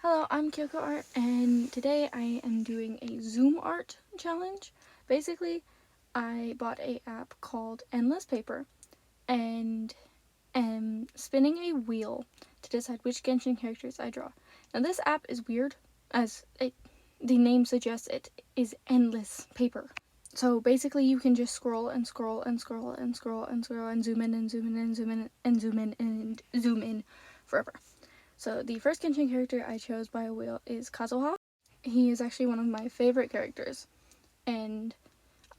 Hello, I'm Kyoko Art, and today I am doing a Zoom art challenge. Basically, I bought a app called Endless Paper and am spinning a wheel to decide which Genshin characters I draw. Now, this app is weird, as the name suggests it is endless paper. So basically, you can just scroll and scroll and scroll and scroll and scroll and zoom in and zoom in and zoom in and zoom in and zoom in forever. So the first Genshin character I chose by a wheel is Kazuha. He is actually one of my favorite characters, and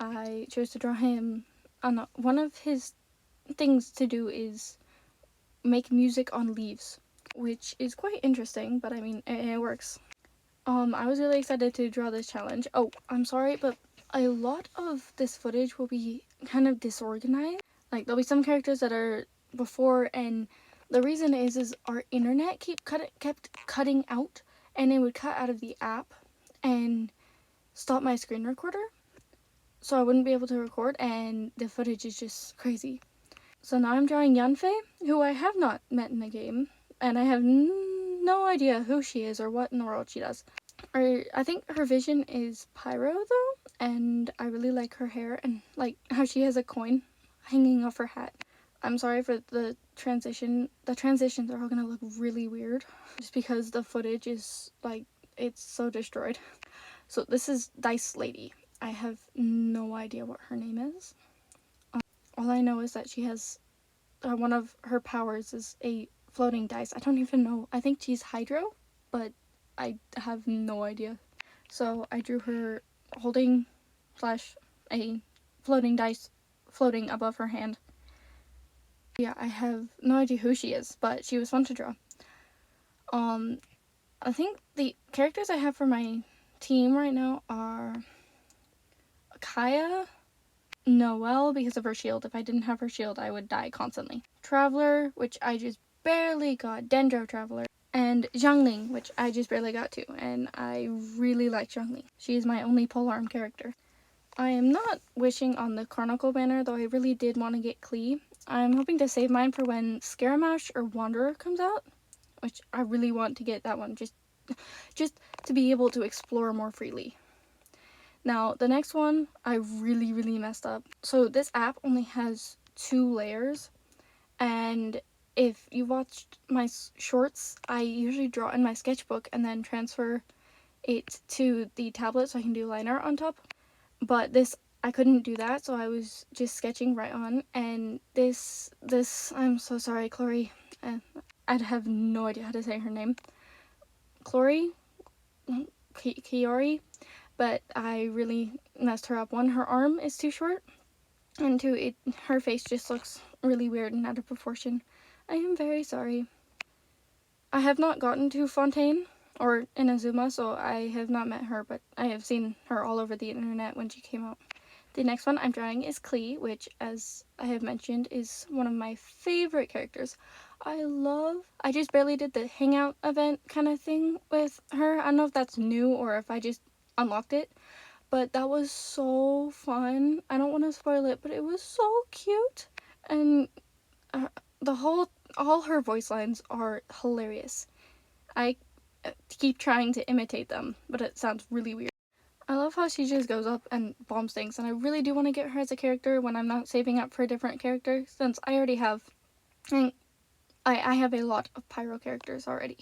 I chose to draw him. One of his things to do is make music on leaves, which is quite interesting, but I mean, it works. I was really excited to draw this challenge. Oh, I'm sorry, but a lot of this footage will be kind of disorganized. Like, there'll be some characters that are before, and the reason is our internet kept cutting out, and it would cut out of the app and stop my screen recorder, so I wouldn't be able to record, and the footage is just crazy. So now I'm drawing Yanfei, who I have not met in the game, and I have no idea who she is or what in the world she does. I think her vision is pyro though, and I really like her hair and like how she has a coin hanging off her hat. I'm sorry for the transition. The transitions are all gonna look really weird just because the footage is like, it's so destroyed. So this is Dice Lady. I have no idea what her name is. All I know is that she has one of her powers is a floating dice. I don't even know. I think she's Hydro, but I have no idea. So I drew her holding a floating dice floating above her hand. Yeah, I have no idea who she is, but she was fun to draw. I think the characters I have for my team right now are Kaya, Noelle because of her shield. If I didn't have her shield, I would die constantly. Traveler, which I just barely got, Dendro Traveler, and Zhangling, which I just barely got to, and I really like Zhangling. She is my only polearm character. I am not wishing on the Chronicle banner, though I really did want to get Klee. I'm hoping to save mine for when Scaramash or Wanderer comes out, which I really want to get that one, just to be able to explore more freely. Now, the next one, I really messed up. So this app only has 2 layers, and if you watched my shorts, I usually draw in my sketchbook and then transfer it to the tablet so I can do line art on top. But this, I couldn't do that, so I was just sketching right on, and this, I'm so sorry, Chloe. I'd have no idea how to say her name. Chloe? Kiori? But I really messed her up. One, her arm is too short, and two, her face just looks really weird and out of proportion. I am very sorry. I have not gotten to Fontaine or Inazuma, so I have not met her, but I have seen her all over the internet when she came out. The next one I'm drawing is Klee, which, as I have mentioned, is one of my favorite characters. I just barely did the hangout event kind of thing with her. I don't know if that's new or if I just unlocked it, but that was so fun. I don't want to spoil it, but it was so cute, and all her voice lines are hilarious. I keep trying to imitate them, but it sounds really weird. I love how she just goes up and bombs things, and I really do want to get her as a character when I'm not saving up for a different character, since I already have, and I have a lot of pyro characters already.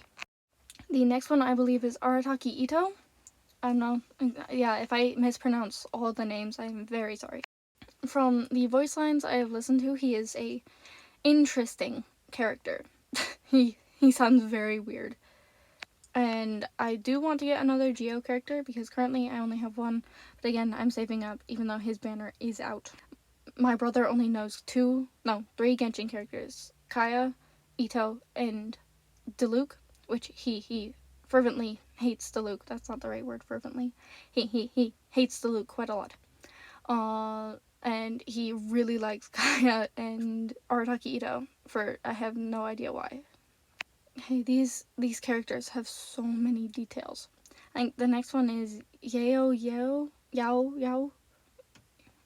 The next one I believe is Arataki Ito. I don't know. Yeah, if I mispronounce all the names, I'm very sorry. From the voice lines I have listened to, he is a interesting character. he sounds very weird. And I do want to get another Geo character because currently I only have one. But again, I'm saving up even though his banner is out. My brother only knows 3 Genshin characters. Kaya, Ito, and Diluc, which he fervently hates Diluc. That's not the right word, fervently. He hates Diluc quite a lot. And he really likes Kaya and Arataki Ito for I have no idea why. Hey, these characters have so many details. I think the next one is Yao.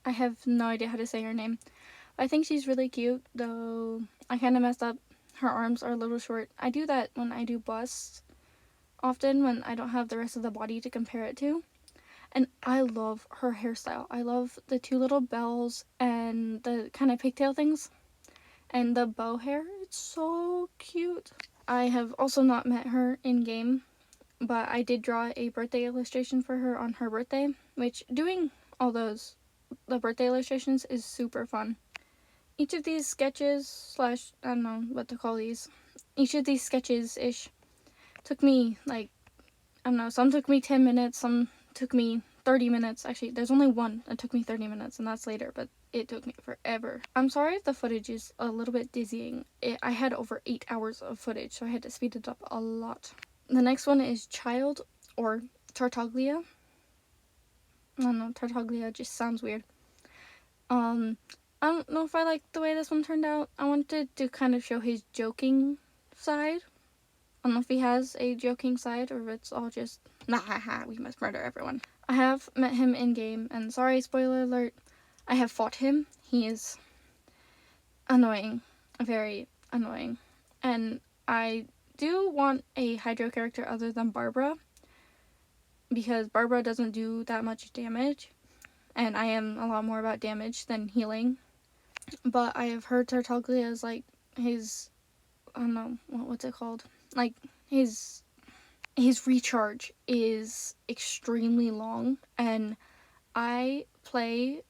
I have no idea how to say her name. I think she's really cute, though I kind of messed up. Her arms are a little short. I do that when I do busts, often when I don't have the rest of the body to compare it to. And I love her hairstyle. I love the two little bells and the kind of pigtail things and the bow hair. It's so cute. I have also not met her in game, but I did draw a birthday illustration for her on her birthday, which doing all the birthday illustrations is super fun. Each of these sketches slash, I don't know what to call these, each of these sketches-ish took me like, I don't know, some took me 10 minutes, some took me 30 minutes. Actually, there's only one that took me 30 minutes, and that's later, but it took me forever. I'm sorry if the footage is a little bit dizzying. I had over 8 hours of footage, so I had to speed it up a lot. The next one is Child, or Tartaglia. I don't know, Tartaglia just sounds weird. I don't know if I like the way this one turned out. I wanted to kind of show his joking side. I don't know if he has a joking side or if it's all just, nah, haha, we must murder everyone. I have met him in game, and sorry, spoiler alert, I have fought him. He is annoying, very annoying. And I do want a Hydro character other than Barbara, because Barbara doesn't do that much damage, and I am a lot more about damage than healing. But I have heard Tartaglia is like his, I don't know, what's it called? Like his recharge is extremely long, and I play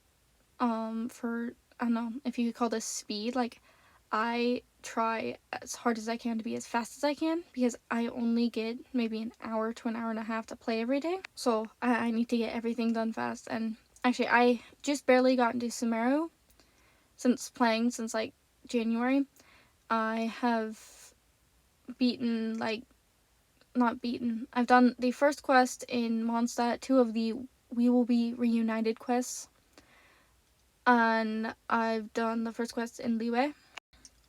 for, I don't know if you could call this speed. Like, I try as hard as I can to be as fast as I can, because I only get maybe an hour to an hour and a half to play every day, so I need to get everything done fast. And actually, I just barely got into Sumeru since playing since like January. I have beaten, like, not beaten, I've done the first quest in Mondstadt, 2 of the We Will Be Reunited quests, and I've done the first quest in Liyue,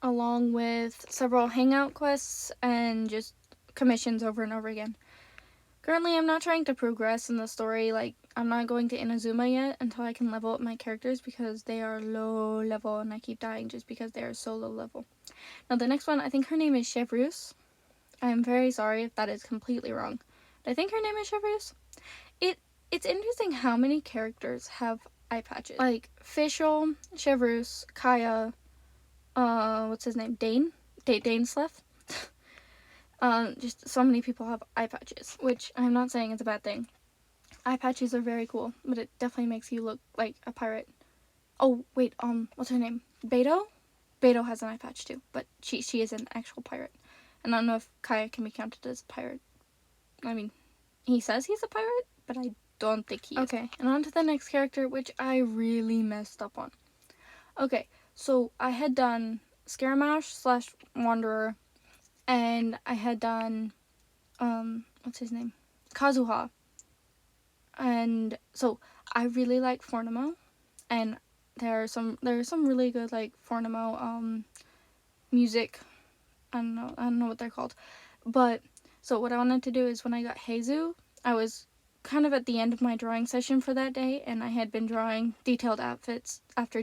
along with several hangout quests and just commissions over and over again. Currently, I'm not trying to progress in the story. Like, I'm not going to Inazuma yet until I can level up my characters, because they are low level and I keep dying just because they are so low level. Now, the next one, I think her name is Chevreuse. I am very sorry if that is completely wrong, but I think her name is Chevreuse. It's interesting how many characters have eye patches. Like, Fischl, Chevreuse, Kaya, what's his name? Dane Sleth. Just so many people have eye patches, which I'm not saying is a bad thing. Eye patches are very cool, but it definitely makes you look like a pirate. Oh, wait, what's her name? Beto? Beto has an eye patch too, but she is an actual pirate. And I don't know if Kaya can be counted as a pirate. I mean, he says he's a pirate, but I don't think he is. Okay, and on to the next character, which I really messed up on. Okay, so I had done Scaramash / Wanderer, and I had done, what's his name? Kazuha. And so I really like Fornimo, and there's some really good, like, Fornimo music. I don't know what they're called. But so what I wanted to do is, when I got Heizu, I was kind of at the end of my drawing session for that day, and I had been drawing detailed outfits after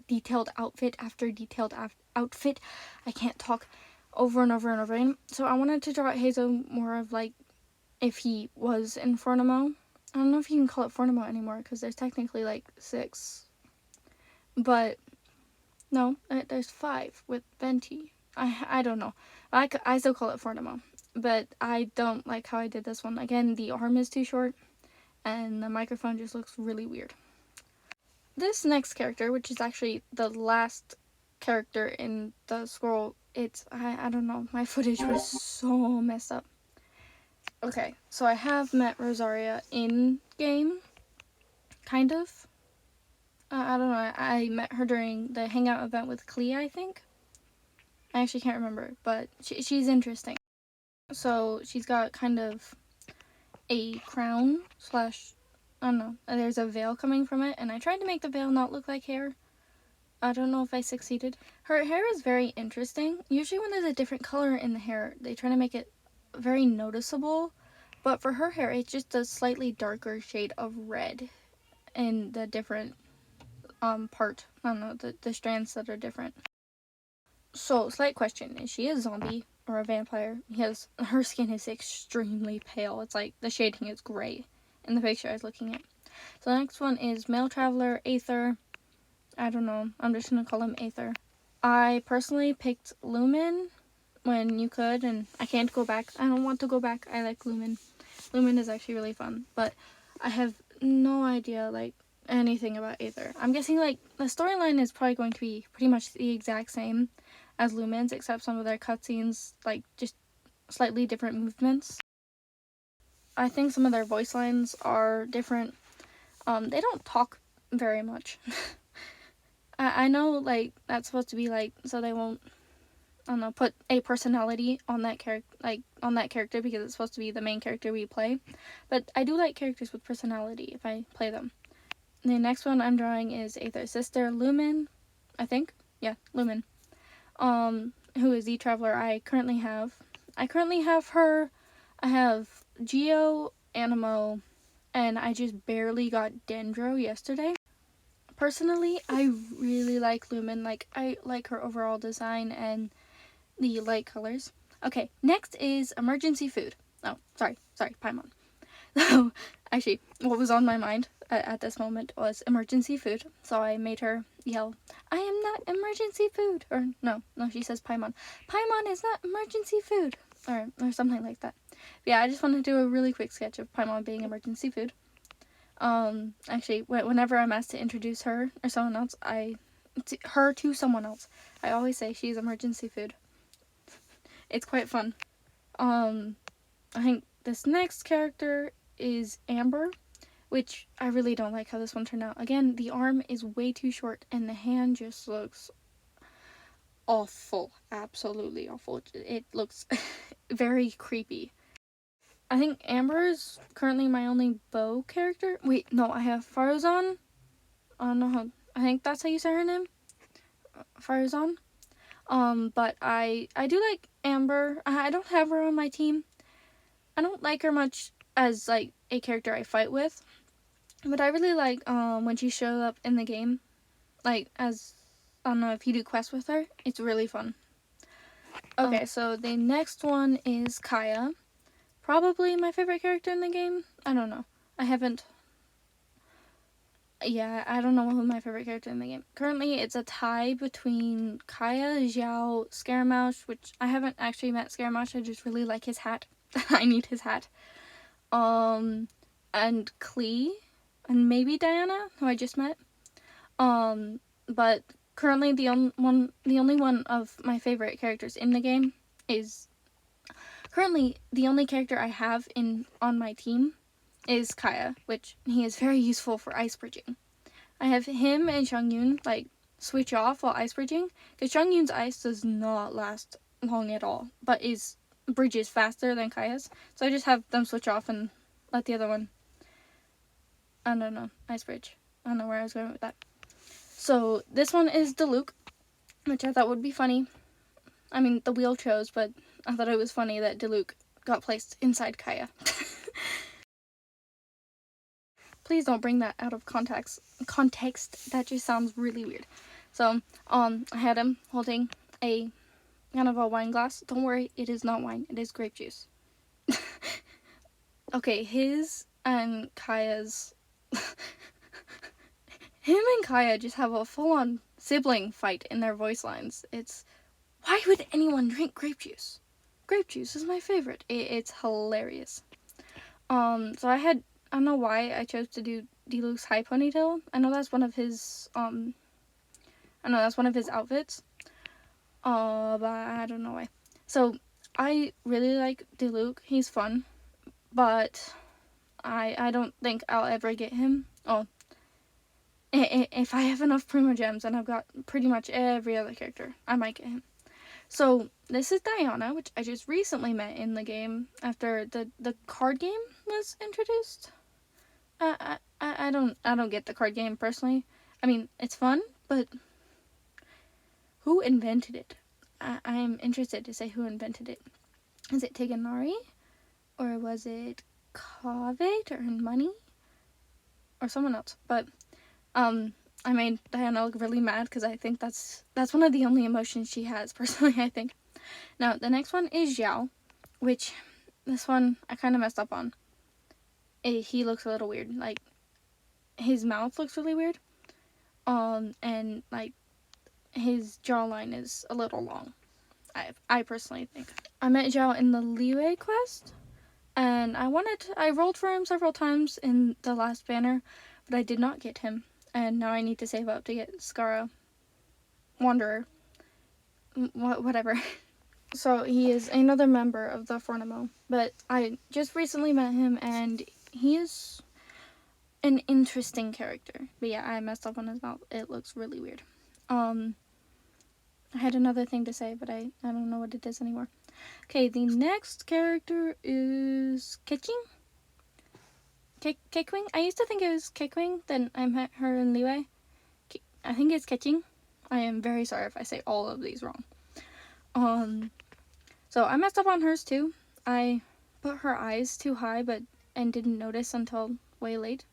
detailed outfit after detailed outfit. I can't talk, over and over and over again. So I wanted to draw Heizu more of like if he was in Fornimo. I don't know if you can call it Fornimo anymore, because there's technically like 6. But no, there's 5 with Venti. I don't know. I still call it Fornimo. But I don't like how I did this one. Again, the arm is too short, and the microphone just looks really weird. This next character, which is actually the last character in the scroll, I don't know, my footage was so messed up. Okay, so I have met Rosaria in game, kind of. I don't know, I met her during the hangout event with Clea, I think. I actually can't remember, but she's interesting. So she's got kind of a crown / I don't know, there's a veil coming from it, and I tried to make the veil not look like hair. I don't know if I succeeded. Her hair is very interesting. Usually when there's a different color in the hair, they try to make it very noticeable, but for her hair, it's just a slightly darker shade of red in the different part. I don't know, the strands that are different. So, slight question, is she a zombie? or a vampire. Her skin is extremely pale. It's like the shading is gray in the picture I was looking at. So the next one is male traveler, Aether. I don't know. I'm just gonna call him Aether. I personally picked Lumen when you could, and I can't go back. I don't want to go back. I like Lumen. Lumen is actually really fun, but I have no idea like anything about Aether. I'm guessing like the storyline is probably going to be pretty much the exact same as Lumen's, except some of their cutscenes like just slightly different movements. I think some of their voice lines are different. They don't talk very much. I know like that's supposed to be like so they won't, I don't know, put a personality on that character because it's supposed to be the main character we play. But I do like characters with personality if I play them. The next one I'm drawing is Aether's sister, Lumen, I think. Yeah, Lumen. Who is the traveler I currently have. I currently have her. I have Geo, Animo, and I just barely got Dendro yesterday. Personally, I really like Lumen. Like, I like her overall design and the light colors. Okay, next is emergency food. Oh, sorry, Paimon. So, actually, what was on my mind at this moment was emergency food. So I made her yell, "I am not emergency food!" Or, no, she says Paimon. "Paimon is not emergency food!" Or something like that. But yeah, I just want to do a really quick sketch of Paimon being emergency food. Actually, whenever I'm asked to introduce her or someone else, her to someone else, I always say she's emergency food. It's quite fun. I think this next character is Amber, which I really don't like how this one turned out. Again, the arm is way too short and the hand just looks awful. Absolutely awful. It looks very creepy. I think Amber is currently my only bow character. Wait, no, I have Farazan. I don't know how. I think that's how you say her name. Farazan. But I do like Amber. I don't have her on my team. I don't like her much as like a character I fight with. But I really like when she shows up in the game. Like as I don't know if you do quests with her, it's really fun. Okay, so the next one is Kaya. Probably my favorite character in the game. I don't know. I don't know who my favorite character in the game. Currently, it's a tie between Kaya, Xiao, Scaramouche, which I haven't actually met Scaramouche. I just really like his hat. I need his hat. And Klee, and maybe Diana, who I just met. But currently the only one of my favorite characters in the game is currently the only character I have on my team is Kaya, which he is very useful for ice bridging. I have him and Xiangyun like switch off while ice bridging because Xiangyun's ice does not last long at all, but bridges faster than Kaya's. So I just have them switch off and let the other one, I don't know, ice bridge. I don't know where I was going with that. So this one is Diluc, which I thought would be funny. I mean, the wheel chose, but I thought it was funny that Diluc got placed inside Kaya. Please don't bring that out of context. That just sounds really weird. So, I had him holding a kind of a wine glass. Don't worry, it is not wine. It is grape juice. Okay, his and Kaya's... Him and Kaya just have a full-on sibling fight in their voice lines. It's, why would anyone drink grape juice? Grape juice is my favorite. It's hilarious. So I don't know why I chose to do Diluc's high ponytail. I know that's one of his, outfits. But I don't know why. So, I really like Diluc. He's fun. But I don't think I'll ever get him. Oh, if I have enough Primo Gems and I've got pretty much every other character, I might get him. So this is Diana, which I just recently met in the game after the card game was introduced. I don't get the card game personally. I mean, it's fun, but who invented it? I'm interested to say who invented it. Is it Teganari? Or was it Kaveh to earn money? Or someone else. But I made Diana look really mad because I think that's one of the only emotions she has, personally, I think. Now, the next one is Xiao, which this one I kind of messed up on. He looks a little weird. Like, his mouth looks really weird. And, like, his jawline is a little long. I personally think. I met Xiao in the Liyue quest, and I rolled for him several times in the last banner, but I did not get him. And now I need to save up to get Skara Wanderer. Whatever. So he is another member of the Fornimo, but I just recently met him, and he is an interesting character. But yeah, I messed up on his mouth. It looks really weird. I had another thing to say, but I don't know what it is anymore. Okay, the next character is Keqing. Keqing? I used to think it was Keqing, then I met her in Liyue. I think it's Keqing. I am very sorry if I say all of these wrong. So I messed up on hers too. I put her eyes too high, and didn't notice until way late.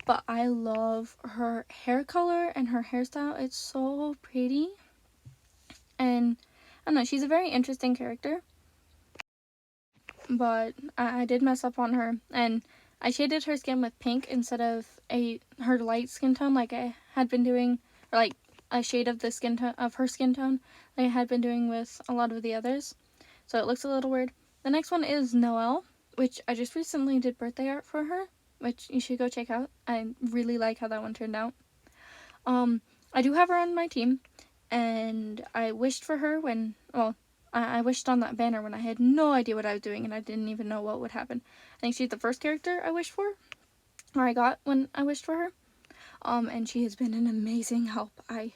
But I love her hair color and her hairstyle. It's so pretty. And I don't know, she's a very interesting character. But I did mess up on her, and I shaded her skin with pink instead of her light skin tone like I had been doing, or like a shade of the skin tone of her skin tone like I had been doing with a lot of the others. So it looks a little weird. The next one is Noelle, which I just recently did birthday art for her, which you should go check out. I really like how that one turned out. I do have her on my team, and I wished for her when, well, I wished on that banner when I had no idea what I was doing and I didn't even know what would happen. I think she's the first character I wished for, or I got when I wished for her. And she has been an amazing help. I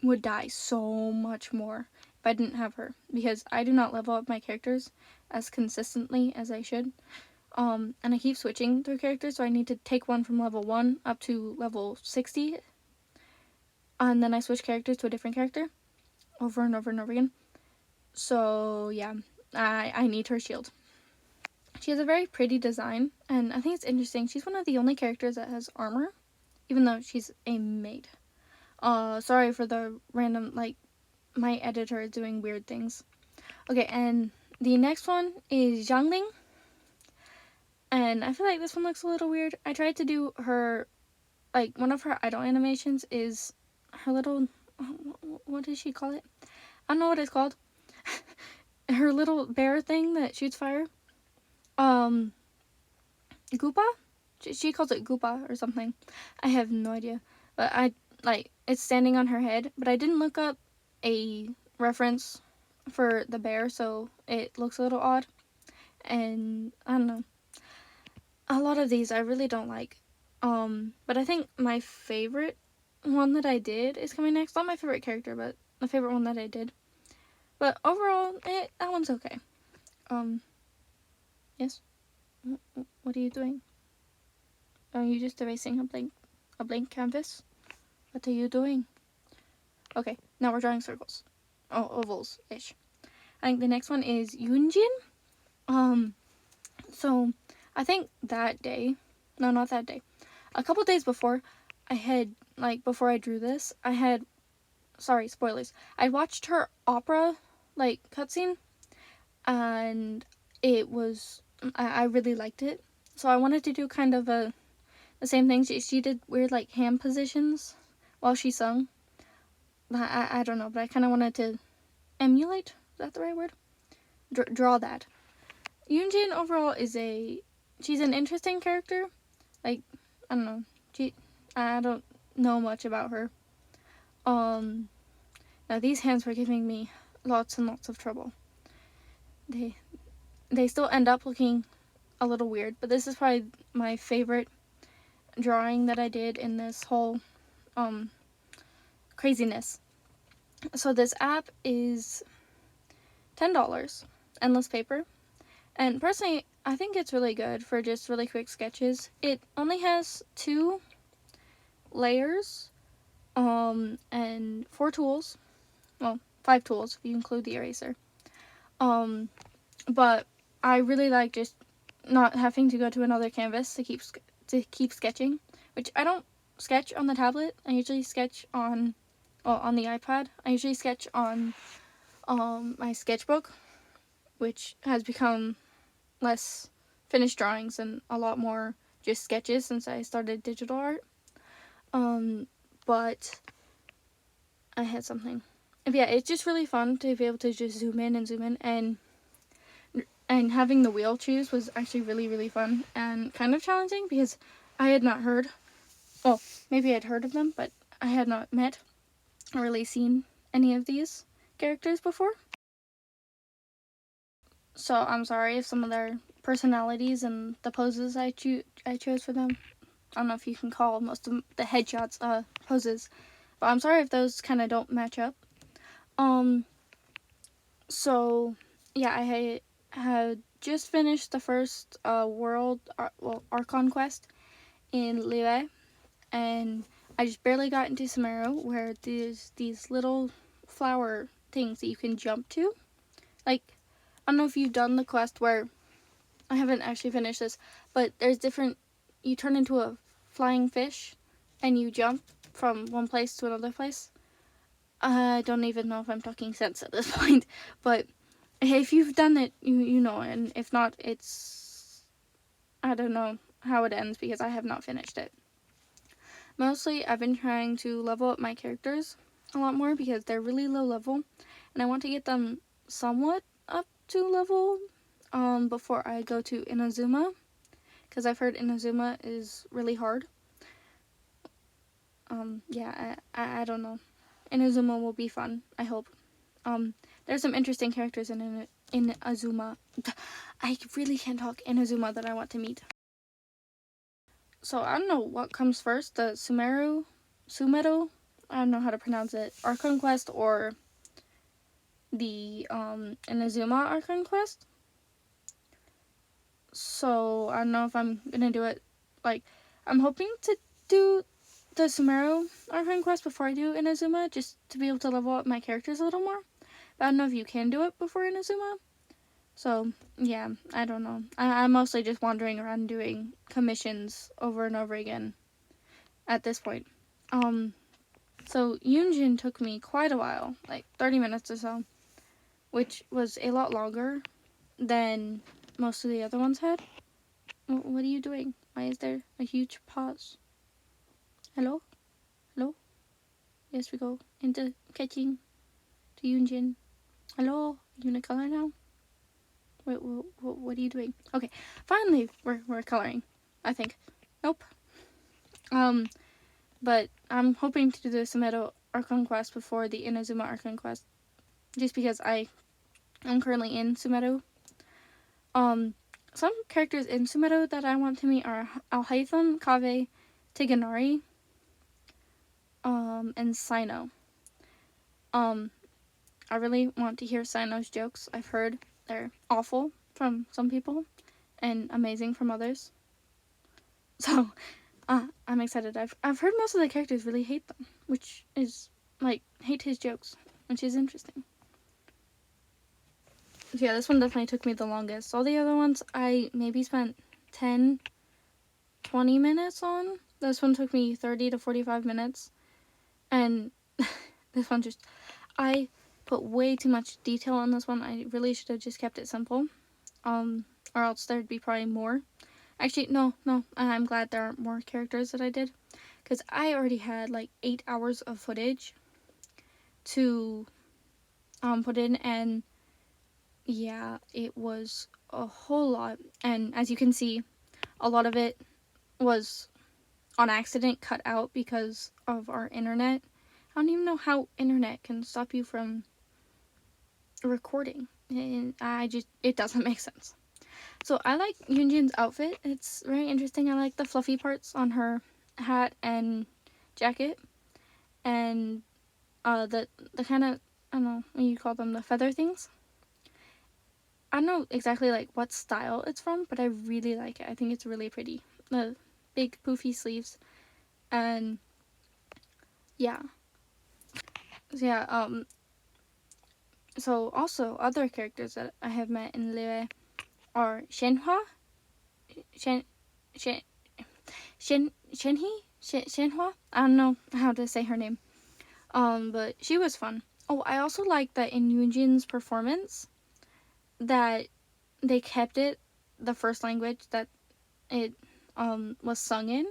would die so much more if I didn't have her, because I do not level up my characters as consistently as I should. And I keep switching through characters, so I need to take one from level 1 up to level 60, and then I switch characters to a different character over and over and over again. So yeah, I need her shield. She has a very pretty design, and I think it's interesting. She's one of the only characters that has armor, even though she's a maid. Sorry for the random, like, my editor is doing weird things. Okay, and the next one is Zhangling. And I feel like this one looks a little weird. I tried to do her, like, one of her idol animations is her little, what does she call it? I don't know what it's called. Her little bear thing that shoots fire. Goopa? She calls it Goopa or something. I have no idea. But it's standing on her head. But I didn't look up a reference for the bear, so it looks a little odd. And I don't know. A lot of these I really don't like. But I think my favorite one that I did is coming next. Not my favorite character, but the favorite one that I did. But overall, that one's okay. Yes? What are you doing? Are you just erasing a blank canvas? What are you doing? Okay, now we're drawing circles. Oh, ovals-ish. I think the next one is Yunjin. So I think that day, no, not that day, a couple days before, before I drew this, sorry, spoilers, I watched her opera, cutscene, and it was, I really liked it, so I wanted to do kind of the same thing. She did weird, hand positions while she sung. I don't know, but I kind of wanted to emulate, is that the right word? Draw that. Yunjin overall she's an interesting character. I don't know. I don't know much about her. Now these hands were giving me lots and lots of trouble. They still end up looking a little weird, but this is probably my favorite drawing that I did in this whole craziness. So this app is $10, Endless Paper. And personally, I think it's really good for just really quick sketches. It only has 2 layers, and 4 tools. Well, 5 tools if you include the eraser. But I really like just not having to go to another canvas to keep sketching, which I don't sketch on the tablet. I usually sketch on the iPad. I usually sketch on my sketchbook, which has become less finished drawings and a lot more just sketches since I started digital art. But I had something. Yeah, it's just really fun to be able to just zoom in and zoom in, and having the wheel choose was actually really, really fun and kind of challenging because I had not heard, well, maybe I'd heard of them, but I had not met or really seen any of these characters before. So I'm sorry if some of their personalities and the poses I chose for them, I don't know if you can call most of the headshots poses, but I'm sorry if those kind of don't match up. So yeah, I had just finished the first Archon quest in Liyue, and I just barely got into Sumeru, where there's these little flower things that you can jump to. Like, I don't know if you've done the quest where, I haven't actually finished this, but there's different, you turn into a flying fish and you jump from one place to another place. I don't even know if I'm talking sense at this point, but if you've done it, you know, and if not, it's, I don't know how it ends because I have not finished it. Mostly, I've been trying to level up my characters a lot more because they're really low level, and I want to get them somewhat up to level before I go to Inazuma, because I've heard Inazuma is really hard. Yeah, I don't know. Inazuma will be fun, I hope. There's some interesting characters in Azuma. I really can't talk Inazuma that I want to meet. So I don't know what comes first, the Sumeru, I don't know how to pronounce it, Archon Quest, or the Inazuma Archon Quest. So I don't know if I'm gonna do it, like, I'm hoping to do the Sumeru Archon Quest before I do Inazuma, just to be able to level up my characters a little more. But I don't know if you can do it before Inazuma. So, yeah, I don't know. I'm mostly just wandering around doing commissions over and over again at this point. So Yunjin took me quite a while, like 30 minutes or so, which was a lot longer than most of the other ones had. What are you doing? Why is there a huge pause? Hello? Hello? Yes, we go into catching to Yunjin. Hello? You gonna color now? Wait, what are you doing? Okay, finally, we're coloring, I think. Nope. But I'm hoping to do the Sumeru Archon Quest before the Inazuma Archon Quest, just because I'm currently in Sumeru. Some characters in Sumeru that I want to meet are Alhaitham, Kaveh, Tiganari, and Sino. I really want to hear Sino's jokes. I've heard they're awful from some people and amazing from others. So, I'm excited. I've heard most of the characters really hate them, which is, like, hate his jokes, which is interesting. So yeah, this one definitely took me the longest. All the other ones I maybe spent 10, 20 minutes on. This one took me 30 to 45 minutes. And this one just, I put way too much detail on this one. I really should have just kept it simple. Or else there'd be probably more. Actually, no, I'm glad there aren't more characters that I did. Because I already had like 8 hours of footage to put in, and yeah, it was a whole lot. And as you can see, a lot of it was on accident cut out because of our internet. I don't even know how internet can stop you from recording. And it doesn't make sense. So I like Yunjin's outfit. It's very interesting. I like the fluffy parts on her hat and jacket. And the kind of, I don't know what you call them, the feather things. I don't know exactly like what style it's from, but I really like it. I think it's really pretty. The big poofy sleeves. And yeah. So, so also other characters that I have met in Liyue are Shenhua, Shen, Shen, Shenhua. I don't know how to say her name. But she was fun. Oh, I also like that in Yoonjin's performance that they kept it the first language that it was sung in,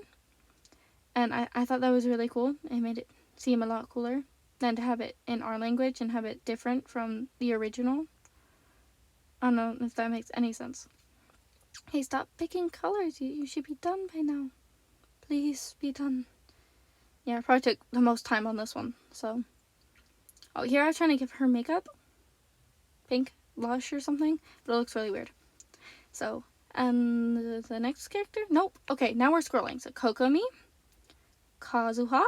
and I thought that was really cool. It made it seem a lot cooler than to have it in our language and have it different from the original. I don't know if that makes any sense. Hey, stop picking colors. You should be done by now. Please be done. Yeah, I probably took the most time on this one. So, oh, here I was trying to give her makeup, pink blush or something, but it looks really weird. So, and the next character? Nope. Okay, now we're scrolling. So, Kokomi, Kazuha,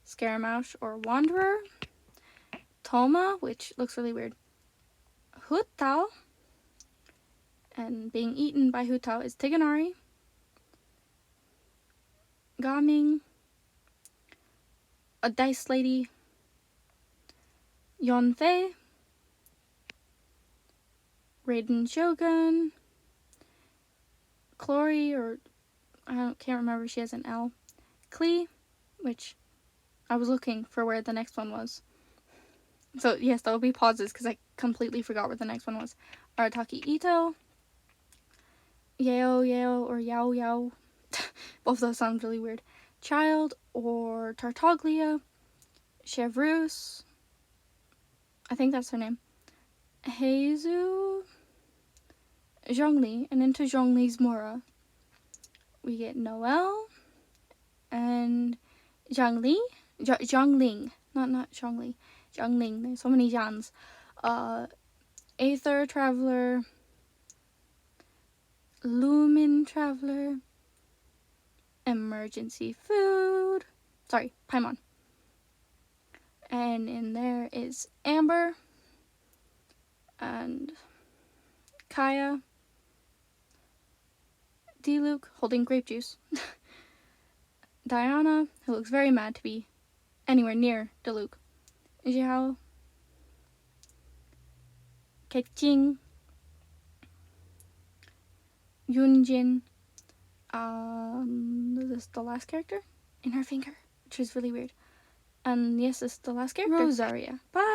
Scaramouche or Wanderer, Toma, which looks really weird, Hutao, and being eaten by Hutao is Tiganari, Gaming, a Dice Lady, Yonfei, Raiden Shogun, Clory, or can't remember, she has an L, Klee, which I was looking for where the next one was. So yes, there will be pauses because I completely forgot where the next one was. Arataki Ito, Yao or Yao Yao, both of those sound really weird. Child or Tartaglia, Chevreuse, I think that's her name. Heizu, Zhongli, and into Zhongli's Mora, we get Noelle and Zhangli, Zhongling, not Zhongli, Zhongling. There's so many Zhans. Aether Traveler, Lumin Traveler, Emergency Food. Sorry, Paimon. And in there is Amber and Kaya, Diluc holding grape juice, Diana, who looks very mad to be anywhere near Diluc, Xiao, Keqing, Yunjin, this is the last character in her finger, which is really weird. And yes, this is the last character. Rosaria. Bye!